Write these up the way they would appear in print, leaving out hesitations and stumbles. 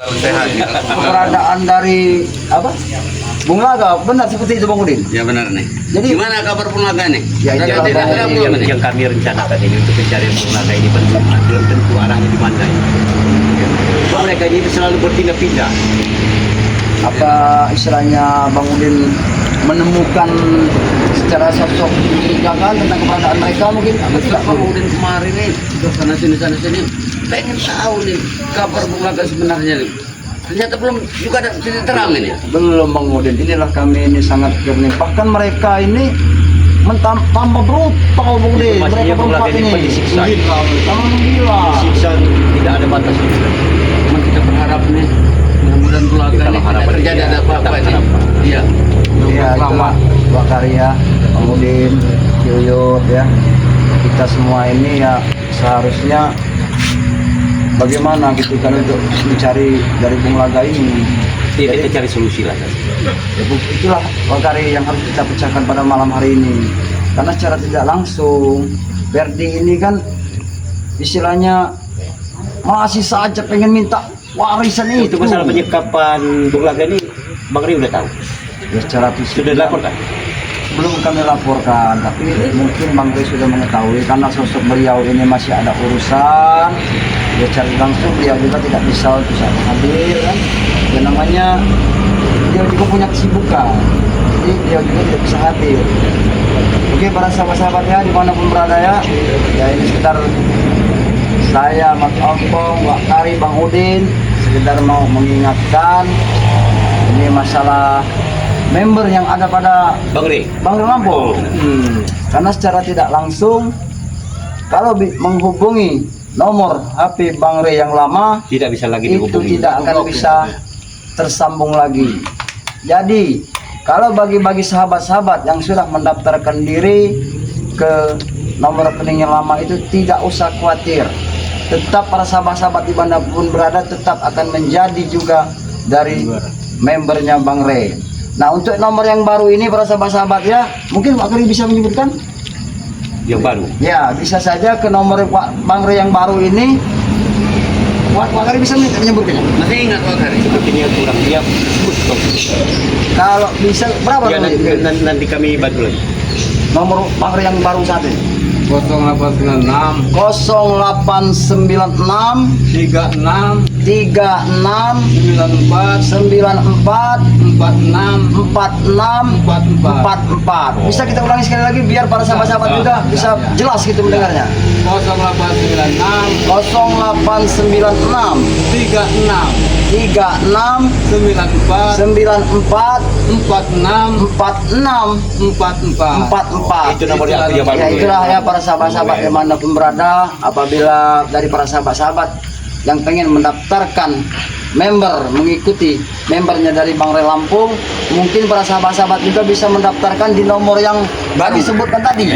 Sehat. Keberadaan dari apa? Bung Laga, benar seperti itu Bang Udin. Ya benar nih. Jadi- gimana kabar Bung Laga nih? Ya, Udah itulah tidak Bang ada Udin. belum nih? Yang kami rencanakan ini untuk pencarian Bung Laga ini belum tentu arahnya di mana. Mereka ini selalu berpindah-pindah. Apa istilahnya Bang Udin menemukan secara sosok mencurigakan tentang keberadaan mereka mungkin apa tidak Bang Udin kemarin nih sudah sana sini pengen tahu nih kabar Bung Laga sebenarnya nih. Ternyata belum juga ada titik terang ini. belum Bang Udin. Inilah kami ini sangat jernih. Bahkan mereka ini tambah brutal Bang Udin. Informasinya Mereka Bung Laga berempat ini ini. disiksa. Sama gila. Siksa tidak ada batas. Cuman kita berharap nih mudah-mudahan Bung Laga Kita nih berharap tidak terjadi ada apa-apa kita nih. berharap. Iya. Ya, itulah Pak Karya, Bang Udin, Yuyut ya. Kita semua ini ya seharusnya bagaimana gitu kan untuk mencari dari Bung Laga ini. Iya, kita cari solusi lah. Ya, itulah Pak Karya yang harus kita pecahkan pada malam hari ini. Karena secara tidak langsung Verdi ini kan istilahnya masih saja pengen minta warisan itu. Untuk masalah penyekapan Bung Laga ini, Bang Ri udah tahu. Ya, secara fisik Sudah dilaporkan. belum kami laporkan, tapi mungkin Bang Rey sudah mengetahui karena sosok beliau ini masih ada urusan. Ya cari langsung beliau juga tidak bisa untuk saat hadir kan. Ya namanya dia juga punya kesibukan, jadi beliau juga tidak bisa hadir. Oke para sahabat-sahabat ya dimanapun berada ya ini sekitar saya Mas Ompong, Wak Kari, Bang Udin sekedar mau mengingatkan ini masalah member yang ada pada Bang Ri. Bang Lampung. Karena secara tidak langsung kalau menghubungi nomor HP Bang Rey yang lama Tidak bisa lagi itu dihubungi. tidak akan bisa tersambung lagi. Jadi kalau bagi sahabat-sahabat yang sudah mendaftarkan diri ke nomor rekening yang lama itu tidak usah khawatir. Tetap para sahabat-sahabat dimanapun berada tetap akan menjadi juga dari membernya Bang Rey. Nah untuk nomor yang baru ini para sahabat-sahabat ya, mungkin Pak Kri bisa menyebutkan? Yang baru. Ya bisa saja ke nomor Bang Rey yang baru ini. Pak Kri bisa menyebutkannya? Masih ingat Bang Hari? Sepertinya kurang siap. Kalau bisa berapa Ya, nomor itu? nanti kami bantu lagi. Nomor Bang Rey yang baru saat ini? 0896 0896 36 36 94 94 46 46 44. Bisa kita ulangi sekali lagi biar para sahabat-sahabat juga bisa jelas gitu mendengarnya. 0896 0896 36 36 94 94 46 46 44. Itu nomor yang baru. Ya itulah ya para sahabat-sahabat dimanapun berada, apabila dari para sahabat-sahabat yang pengen mendaftarkan member, mengikuti membernya dari Bang Rey Lampung, mungkin para sahabat-sahabat juga bisa mendaftarkan di nomor yang baru disebutkan tadi.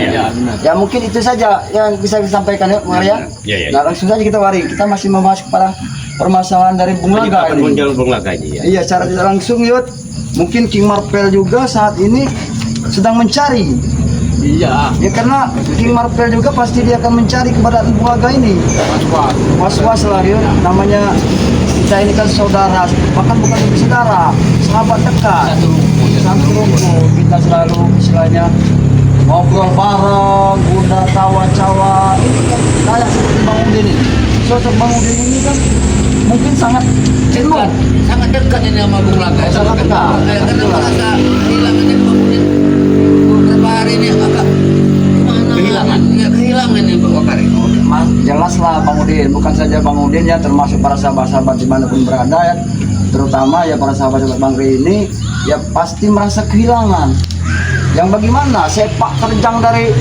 Ya mungkin itu saja yang bisa disampaikan yuk Bang Rey ya. Ya. Nah langsung saja kita mari, kita masih membahas pada permasalahan dari Bung Laga Penyekapan ini. muncul Bung Laga ini ya. Iya, secara tidak langsung yuk, mungkin King Marvel juga saat ini sedang mencari. iya Ya karena King Marvel juga pasti dia akan mencari keberadaan Bung Laga ini. Was-was lah yuk, namanya kita ini kan saudara, bahkan bukan lebih saudara, sahabat dekat. Satu rumput, kita selalu istilahnya ngobrol bareng, udah tawa-cawa. Ini kan kayak seperti Bang Udin ini. Sosok Bang Udin ini kan mungkin sangat jenuh. Sangat dekat ini sama Bung Laga. Sangat dekat. Karena merasa kehilangannya Bang Udin beberapa hari ini agak gimana? Kehilangan. Ya kehilangan nih Bang Hari. Mas, jelaslah Bang Udin, bukan saja Bang Udin ya, termasuk para sahabat-sahabat dimanapun berada ya, terutama ya para sahabat-sahabat Bang Rey ini ya pasti merasa kehilangan. Yang bagaimana sepak terjang dari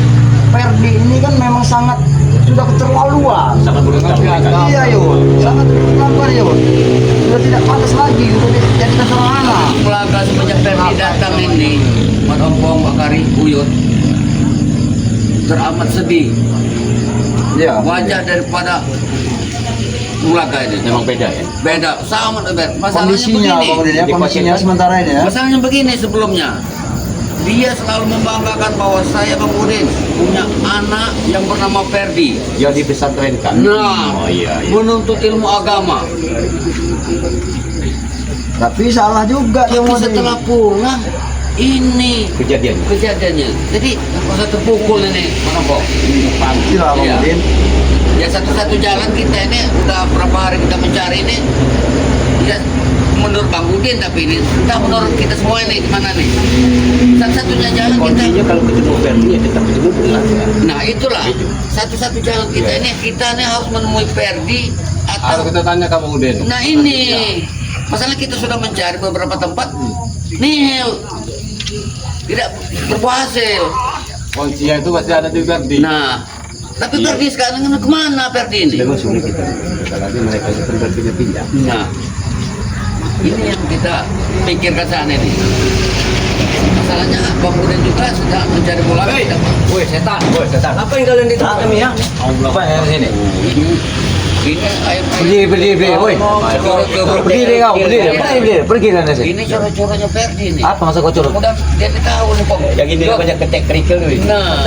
Verdi ini kan memang sangat sudah keterlaluan. Sangat berutang. Iya yuk, sangat keterlaluan yuk. Sudah tidak pantas lagi untuk dijadikan seorang anak. Bung Laga semenjak Ferdi datang ini, Mas Ompong, Pak Kari, Uyut teramat sedih. Ya. Wajah daripada Bung Laga ini Memang beda ya. beda, sangat beda. Masalahnya Kondisinya Bang begini. Udin ya, kondisinya sementara ini ya. Masalahnya begini sebelumnya. dia selalu membanggakan bahwa saya Bang Udin punya anak yang bernama Ferdi. Yang dipesantrenkan. Nah, Oh iya. menuntut ilmu agama. Tapi salah juga dia Tapi mau setelah pulang ini kejadiannya. Jadi pas satu pukul ini, Bang Ampo. panti lah Bang Iya. Udin. Ya satu-satu jalan kita ini udah berapa hari kita mencari ini. Ya menurut Bang Udin tapi ini entah menurut kita semua ini gimana nih. Satu-satunya jalan kita. Kuncinya kalau ketemu Ferdi ya tetap ketemu Bulaga. Nah itulah satu-satu jalan kita ini harus menemui Ferdi Harus atau kita tanya ke Bang Udin. nah ini masalah kita sudah mencari beberapa tempat nihil tidak berhasil. Kuncinya itu pasti ada di Ferdi. Nah tapi Ferdi sekarang kemana Ferdi ini? Memang sulit kita. Apalagi mereka itu kan berpindah-pindah. Nah ini yang kita pikirkan saat ini. Masalahnya Bang Udin juga sedang mencari bola. Woi setan. Apa yang kalian di tengah kami ya? Apa yang sini? Ini air Berdiri, woi. Berdiri kau, pergi dari sini. ini coret-coretnya Ferdi nih. Apa masa kau curut? Udah dia tahu nih Pong. Yang ini banyak ketek kerikil nih. Nah,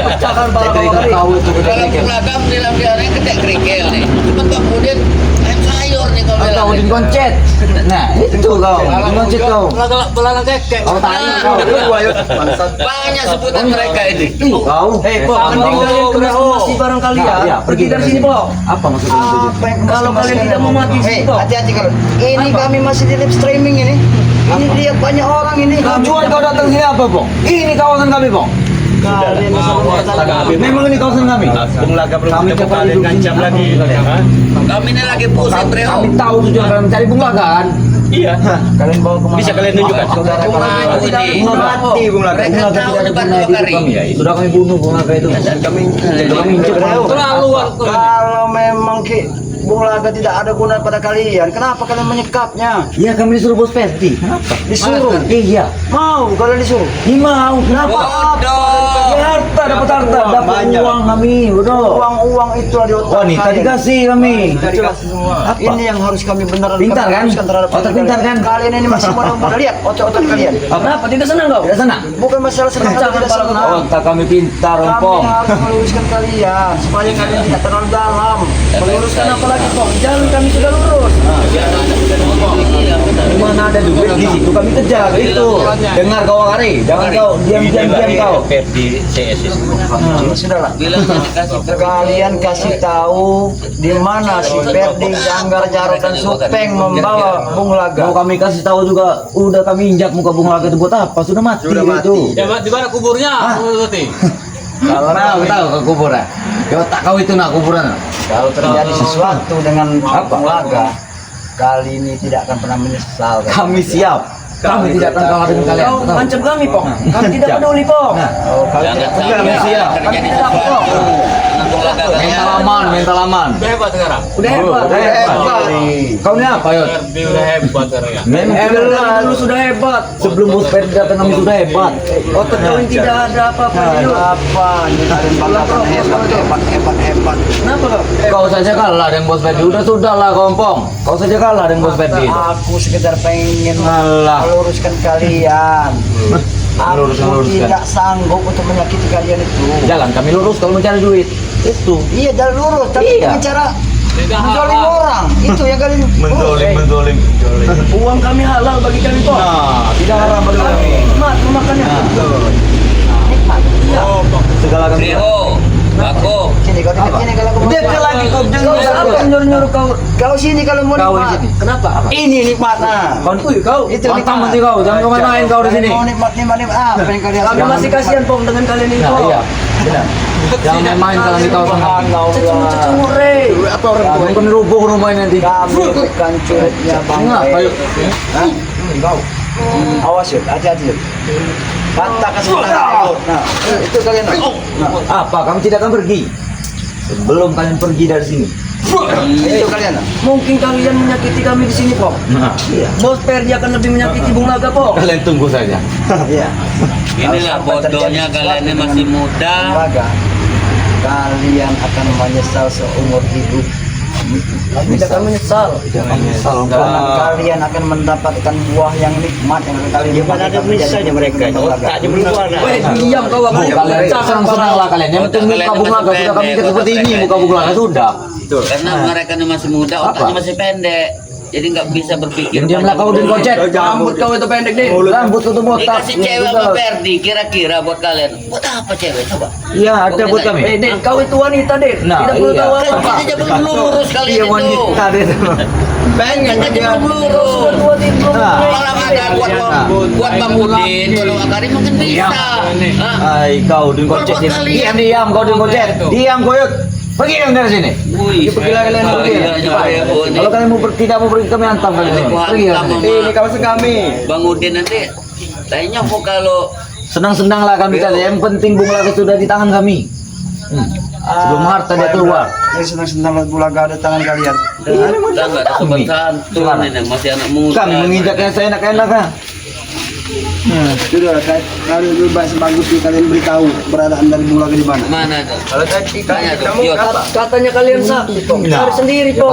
Pecahkan para kali. Tahu itu ketek dalam kerikil. belakang bilang dia ini ketek kerikil nih. Cuma Bang Udin ayam sayur nih kalau Kau Udin koncet. Nah, itu kau. Udin koncet kau. Belalang kekek. Kau tahu kau. Banyak sebutan mereka ini. Kau. Pok, mending kalian kemas barang kalian. Iya, Pergi dari sini, Pok. Apa maksudnya itu? Kalau kalian tidak mau mati, Hei, Pok. hati-hati kalau ini kami masih di live streaming ini. Ini lihat banyak orang ini. Tujuan kau datang sini apa, Pong? Ini kawasan kami, Pong. Kalian Memang ini kawasan kami. Bulaga belum Kami ketemu coba kalian duduk ngancam sini. lagi. Hah? Kami ini lagi pusing, Bro. Kami tahu tujuan kalian mencari bunga kan? Iya. Kalian bawa kemana? Bisa kalian tunjukkan? Saudara Bunga kalian. itu ini. Mati Bulaga. Mereka Bunga tahu tidak ada depan gunanya dua di hidup kali. kami. Sudah kami bunuh bunga itu. Dan kami Kami injek. Terlaluan kau. Kalau memang Bulaga tidak ada guna pada kalian, kenapa kalian menyekapnya? Iya, kami disuruh bos Ferdi. Kenapa? Disuruh. Iya. Mau kalian disuruh. Ini mau. Kenapa? Bodoh. Ya, harta, dapat harta, dapat uang kami, bodoh. Uang itu ada di otak Wanita kalian. dikasih kami. Dikasih semua. Apa? Ini yang harus kami benar Pintar kan? terhadap Otak pintar kan? Kalian ini masih muda. Lihat otak kalian. Kenapa? Tidak senang kau? Tidak senang? Bukan masalah senang atau tidak senang. Otak kami pintar, Kami Pong. harus meluruskan kalian supaya kalian tidak terlalu dalam. Meluruskan apa lagi, Pok? Jalan kami sudah lurus. Mana ada duit di situ kami kejar itu. Dengar kau Akari, jangan kau diam kau. Ferdi CS itu. Sudahlah. Bilang dikasih Kalian kasih tahu di mana si Ferdi, Janggar, Jarot dan Supeng membawa Bung Mau Laga. kami kasih tahu juga, udah kami injak muka Bung Laga itu buat apa? Sudah mati itu. Ya, di mana kuburnya? Berarti. Kalau tahu ke kuburan. Ya otak kau itu nak kuburan. Kalau terjadi sesuatu dengan Bung Laga, kali ini tidak akan pernah menyesal. Kami siap. Kami tidak akan kalah dengan kalian. Kau ancam kami, Pok. Kami tidak peduli, Pok. Oh, kalian Jangan tidak sampai siap. terjadi Kami tidak sesuatu. Pok. Mental aman, mental aman. Udah hebat sekarang. Udah hebat. Udah hebat. Kau ini apa, Yot? Ferdi udah hebat sekarang ya. Memang Dari dulu sudah hebat. sebelum bos Ferdi datang kami sudah hebat. Otak kau ini tidak ada apa-apa. Yuk. apa? Ini kalian banggakan hebat. Kenapa kau? Kau saja kalah dengan bos Ferdi. Sudahlah kompong. Kau saja kalah dengan bos Ferdi. Aku sekedar pengen Alah. meluruskan kalian. Aku Meluruskan. tidak sanggup untuk menyakiti kalian itu. Jalan kami lurus kalau mencari duit. Itu. Iya, jalan lurus, tapi Iya. dengan cara Tidak mendolim halal. orang. Itu yang kalian Mendolim. Uang kami halal bagi kami, Pok. Nah, tidak haram bagi Kami kami. nikmat memakannya. Nikmat. Iya. Segala kami. Trio, aku. Sini kau dekat sini kalau kamu Dekat lagi kau Kau siapa yang nyuruh-nyuruh kau? Kau sini kalau mau Kau di nikmat. sini. Kenapa? Apa? Ini nikmat nah. Kau. Itu Pantang mesti kau, jangan kau main kau di sini. Mau nikmat apa yang kalian Kami masih kasihan, Pok, dengan kalian ini, Nah, Pok. iya. Benar. Jangan main kalau di kawasan kami. Cecung-cecung, Re. Apa orang tua? Kau rubuh rumah ini nanti. Kami bukan cueknya Bang. Ngapa yuk? Hah? Kau. Awas yuk, hati-hati yuk. Patah kasih tangan. Nah, itu kalian. Nah, Apa? Kami tidak akan pergi. Sebelum kalian pergi dari sini. itu kalian. Mungkin kalian menyakiti kami di sini, Pok. Nah, iya. Bos Ferdi akan lebih menyakiti Bung Laga, Pok. Kalian tunggu saja. Iya. Inilah bodohnya kalian ini masih muda. Laga, kalian akan menyesal seumur hidup Tidak kami menyesal. Jangan menyesal, karena kalian akan mendapatkan buah yang nikmat yang akan kalian Dia mana ada misalnya mereka. Otaknya berwarna. Weh, diam kau apa? Kalian senang-senang lah kalian. Yang penting muka bunglaga sudah kami seperti ini, muka bunglaga sudah. Karena mereka ini masih muda, otaknya masih pendek. Jadi nggak bisa berpikir. Diamlah kau din kocet. Rambut kau itu pendek deh. Rambut itu botak. Dikasih cewek sama Ferdi, kira-kira buat kalian. Buat apa cewek? Coba. Iya, ada buat kami. Den, kau itu wanita, Den. Nah, Tidak perlu iya. tahu Kan apa. kita aja belum lurus kalian Iya itu. wanita deh. Kan aja belum lurus. Kalau ada buat Bang Udin, kalau Akarim mungkin bisa. Hah? Hai kau din kocet. Diam kau din kocet. Diam koyot. Pergi yang dari sini. Wih, Pergilah kalian pergi. Kalau kalian mau tidak mau pergi kami hantam kalian. Pergi. Ini kawasan kami. Bang Udin nanti kayaknya mau kalau Senang-senang lah kami kalian. Yang penting bunglaga sudah di tangan kami. Sebelum harta dia keluar. Ini senang-senang bulaga ada tangan kalian. kita nggak ada sopan santun ini masih anak muda. Kami menginjaknya saya enak-enak kan. Sudah, kalian bebas bagus nih kalian beritahu keberadaan dari bulaga di mana. Mana tuh? Kalau tadi Tanya tuh. kamu Yos. katanya kalian sakti, Pok. Cari sendiri, Pok.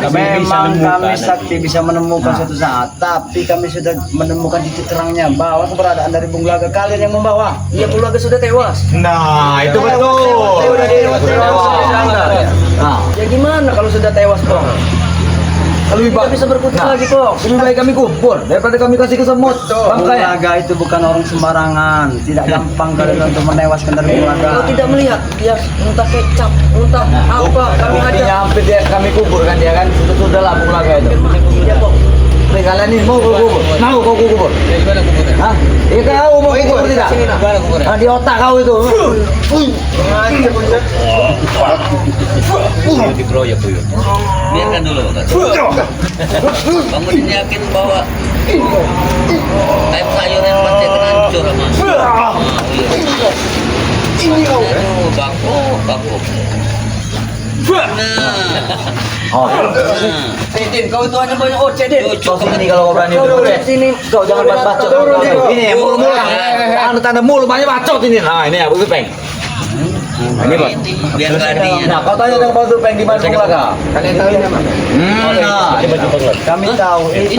Memang kami sakti bisa menemukan suatu saat, tapi kami sudah menemukan titik terangnya bahwa keberadaan dari bunglaga kalian yang membawa. Iya, bulaga sudah tewas. Nah, itu betul. Nah, Ya gimana kalau sudah tewas, Pok? lebih Tidak bisa berkutik Nah, lagi, Pok. lebih baik kami kubur daripada kami kasih ke semut. Bangkai. Bulaga itu bukan orang sembarangan. Tidak gampang kalian untuk menewaskan dari Kau bulaga. tidak melihat dia muntah kecap, muntah apa? Kami Buktinya aja. hampir dia kami kubur kan dia kan sudah lah bunglaga itu. Mati dia, Pok. Nih, kalian ini mau kubur? Mau kau kubur? Gimana kuburnya? Hah? Iya kau mau kubur tidak? Gimana kuburnya? Nah, di otak kau itu. Dikeroyok tuh. Biarkan dulu. Bang Udin yakin bahwa ayam sayur yang pasti akan hancur sama. Aduh, baku. Nah, Oh. Din, kau itu hanya banyak ocet, Din. Kau sini kalau kau berani Kau dulu turun deh. sini. Kau jangan bacot. Ini mulu-mulu. Tanda mulu banyak bacot ini. Nah, ini Abu Tupeng. Ini Bang. biar gladinya. Nah, kau tanya dengan Abu Tupeng di mana bunglaga? Kalian tahu ini apa? Nah, ini baju pengelut. Kami tahu. Ini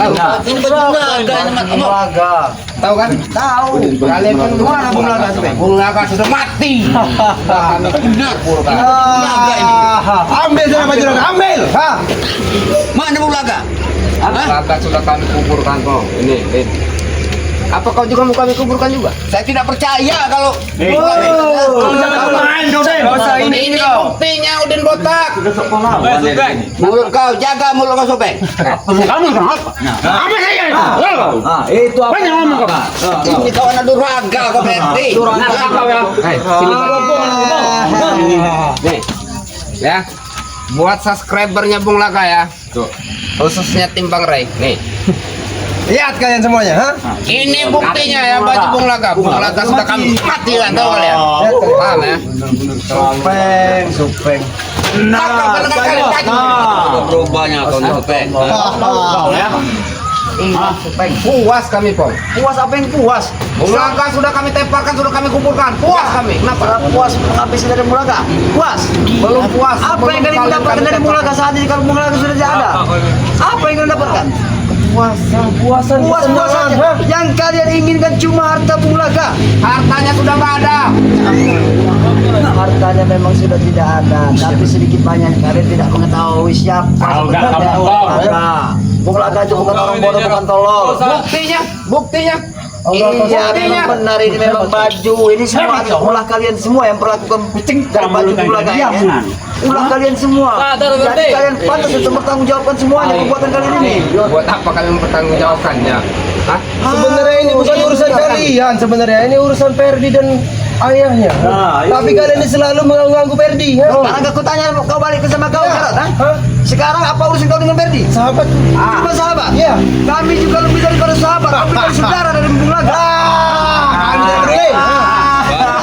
baju naga ini mat. Bulaga. Tahu kan? Tahu. Kalian kan mana bulaga tuh, Bang? Bulaga sudah mati. Benar. Naga ini. Ambil sana baju bulaga, ambil. Ha. Mana bulaga? Bulaga sudah kami kuburkan, Pok. Ini. Apa kau juga mau kami kuburkan juga? Saya tidak percaya kalau Ini buktinya Udin botak. mulut kau jaga mulut kau sobek. Nah, itu apa yang ngomong kau? Ini kawan ada durhaka kau Ferdi. Nih, ya, buat subscribernya Bung Laga ya. Tuh, khususnya tim Bang Ray. Nih, lihat kalian semuanya, ha? Ini buktinya ya baju Bung Laga. Bung Laga sudah kami mati kan, tahu kalian? Paham ya? Supeng. Nah, berubahnya kau sobek. Puas kami, Pong. Puas apa yang puas? Bung Laga sudah kami temparkan, sudah kami kuburkan. Puas kami. Kenapa? Puas menghabisi dari bulaga. Puas. Belum puas. Apa yang kalian dapatkan dari bulaga saat ini kalau bulaga sudah tidak ada? Apa yang kalian dapatkan? Puasan Puas saja. Yang kalian inginkan cuma harta bulaga. Hartanya sudah nggak ada. Hartanya memang sudah tidak ada, tapi sedikit banyak kalian tidak mengetahui siapa sebenarnya bulaga. Bulaga itu bukan orang bodoh, bukan tolol. Buktinya. Iya, memang benar ini memang baju. Ini semua ulah kalian semua yang perlakukan dari baju bulaga ya. Ulah kalian semua. Jadi kalian pantas untuk bertanggungjawabkan semuanya perbuatan kalian ini. Buat apa kalian mempertanggungjawabkannya? Hah? Sebenarnya ini bukan urusan kalian, sebenarnya ini urusan Ferdi dan ayahnya. Tapi kalian ini selalu mengganggu Ferdi. Sekarang aku tanya kau balik ke sama kau Jarot, ha? Sekarang apa urusan kau dengan Ferdi? Sahabat. Cuma sahabat. Iya. Kami juga lebih daripada sahabat. Kami bukan saudara dari bulaga. Kami dari Brunei.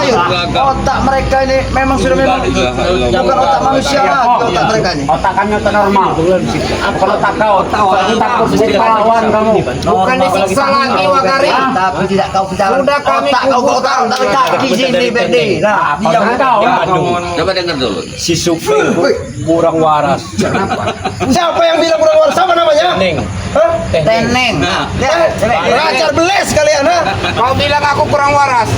Ayo, Otak mereka ini memang sudah memang bukan otak manusia lagi otak mereka ini. Otakannya normal. Kalau tak kau, takut jadi pahlawan kamu. Bukan disiksa lagi Wakari. Tapi tidak kau bicara. Sudah kami otak kau kubur. tahu dari kaki sini Berdi. Nah, Diam kau. Coba dengar dulu. Si Supir kurang waras. Siapa yang bilang kurang waras? Siapa namanya? Neng. Hah? Teneng. Belajar beles kalian, ha? Kau bilang aku kurang waras.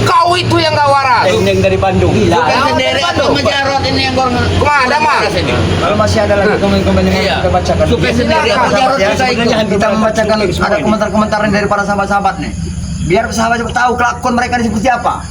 Kau itu yang gak waras. Neng dari Bandung. Bukan sendiri atau Menjarot ini yang kurang Kemana, Mas? ini. Kalau masih ada lagi komen-komen yang Iya. kita bacakan. Supaya sendiri atau Menjarot Ya, bisa ikut. sebenarnya kita membacakan ada komentar-komentar dari para sahabat-sahabat nih. Biar sahabat tahu kelakuan mereka ini seperti apa.